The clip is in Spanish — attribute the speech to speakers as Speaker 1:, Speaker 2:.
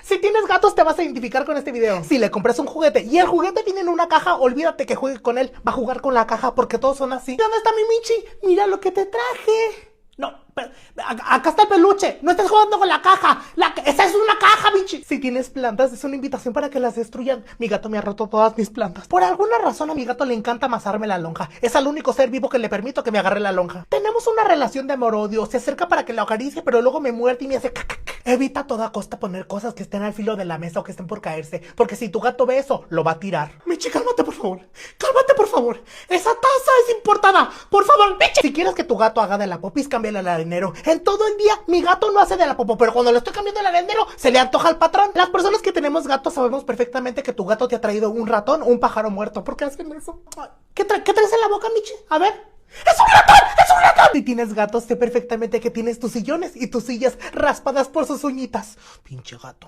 Speaker 1: Si tienes gatos te vas a identificar con este video. Si le compras un juguete y el juguete viene en una caja, olvídate que juegue con él. Va a jugar con la caja porque todos son así. ¿Dónde está mi Michi? Mira lo que te traje. No, acá está el peluche. No estés jugando con la caja. Esa es una caja, Michi. Si tienes plantas, es una invitación para que las destruyan. Mi gato me ha roto todas mis plantas. Por alguna razón a mi gato le encanta amasarme la lonja. Es el único ser vivo que le permito que me agarre la lonja. Tenemos una relación de amor-odio. Se acerca para que lo acaricie, pero luego me muerde y me hace caca. Evita a toda costa poner cosas que estén al filo de la mesa o que estén por caerse, porque si tu gato ve eso, lo va a tirar. Michi, cálmate por favor. Cálmate por favor. Esa taza es importada. Por favor, Michi. Si quieres que tu gato haga de la popis, cámbiale al arenero. En todo el día, mi gato no hace de la popo, pero cuando le estoy cambiando el arenero, se le antoja al patrón. Las personas que tenemos gatos sabemos perfectamente que tu gato te ha traído un ratón o un pájaro muerto. ¿Por qué hacen eso? ¿Qué traes en la boca, Michi? A ver. ¡Es un ratón! ¡Es un ratón! Si tienes gatos, sé perfectamente que tienes tus sillones y tus sillas raspadas por sus uñitas. Pinche gato.